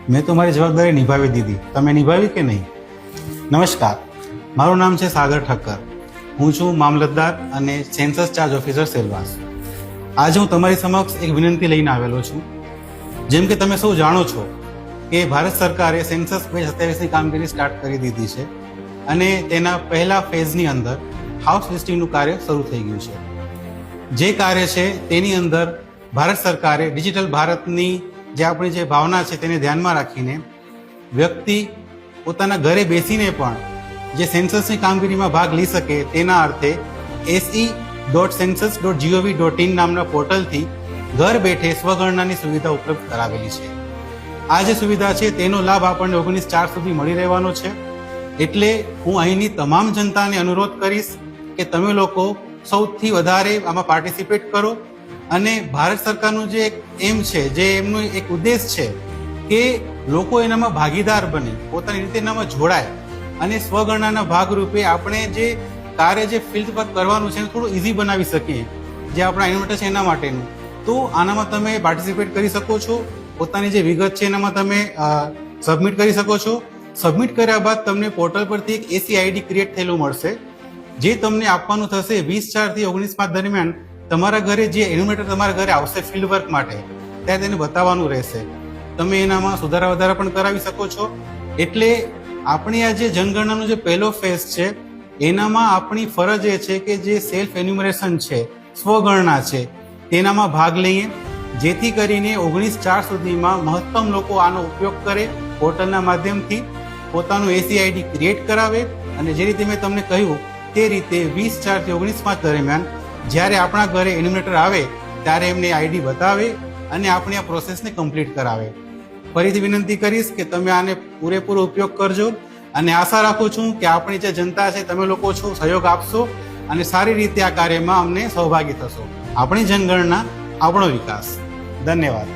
મેં તો મારી જવાબદારી નિભાવી દીધી, તમે નિભાવી કે નહીં? નમસ્કાર, મારું નામ છે સાગર ઠક્કર. હું છું મામલતદાર અને સેન્સસ ચાર્જ ઓફિસર સેલવાસ. આજે હું તમારી સમક્ષ એક વિનંતી લઈને આવેલો છું. જેમ કે તમે સૌ જાણો છો કે ભારત સરકારે સેન્સસ 2027ની કામગીરી સ્ટાર્ટ કરી દીધી છે અને તેના પહેલા ફેઝની અંદર હાઉસ લિસ્ટિંગનું કાર્ય શરૂ થઈ ગયું છે. જે કાર્ય છે તેની અંદર ભારત સરકારે ડિજિટલ ભારતની જે આપણી જે ભાવના છે તેને ધ્યાનમાં રાખીને વ્યક્તિ પોતાના ઘરે બેસીને પણ જે સેન્સસની કામગીરીમાં ભાગ લઈ શકે તેના અર્થે se.census.gov.in નામના પોર્ટલથી ઘર બેઠે સ્વગણનાની સુવિધા ઉપલબ્ધ કરાવેલી છે. આ જે સુવિધા છે તેનો લાભ આપણને 19/4 સુધી મળી રહેવાનો છે. એટલે હું અહીંની તમામ જનતાને અનુરોધ કરીશ કે તમે લોકો સૌથી વધારે આમાં પાર્ટિસિપેટ કરો અને ભારત સરકારનું જે એક એમ છે, જે એમનો એક ઉદ્દેશ છે કે લોકો એનામાં ભાગીદાર બને, પોતાની રીતે એનામાં જોડાય અને સ્વગણનાના ભાગરૂપે આપણે જે કાર્ય જે ફિલ્ડ પર કરવાનું છે થોડું ઇઝી બનાવી શકીએ, જે આપણા ઇન્વર્ટર છે એના માટેનું. તો આનામાં તમે પાર્ટિસિપેટ કરી શકો છો. પોતાની જે વિગત છે એનામાં તમે સબમિટ કરી શકો છો. સબમિટ કર્યા બાદ તમને પોર્ટલ પરથી એક એસી આઈડી ક્રિએટ થયેલું મળશે, જે તમને આપવાનું થશે 20/4 થી 19/5 દરમિયાન. તમારા ઘરે જે ઇન્વર્ટર તમારા ઘરે આવશે ફિલ્ડ વર્ક માટે, ત્યારે તેને બતાવવાનું રહેશે. તમે એનામાં સુધારા વધારા પણ કરાવી શકો છો. એટલે આપણી આ જે જનગણનાનો જે પહેલો ફેઝ છે એનામાં આપણી ફરજ એ છે કે જે સેલ્ફ એન્યુમરેશન છે, સ્વગણના છે, તેનામાં ભાગ લઈએ, જેથી કરીને 19/4 સુધીમાં મહત્તમ લોકો આનો ઉપયોગ કરે, પોર્ટલના માધ્યમથી પોતાનું એસી આઈડી ક્રિએટ કરાવે અને જે રીતે મેં તમને કહ્યું તે રીતે 20/4 થી 19/5 દરમિયાન જ્યારે આપણા ઘરે એન્યુમરેટર આવે ત્યારે એમને આઈડી બતાવે અને આપણી આ પ્રોસેસને કમ્પ્લીટ કરાવે. ફરીથી વિનંતી કરીશ કે તમે આને પૂરેપૂરો ઉપયોગ કરજો અને આશા રાખું છું કે આપણી જે જનતા છે તમે લોકો છો સહયોગ આપશો અને સારી રીતે આ કાર્યમાં અમને સહભાગી થશો. આપણી જનગણના આપણો વિકાસ. ધન્યવાદ.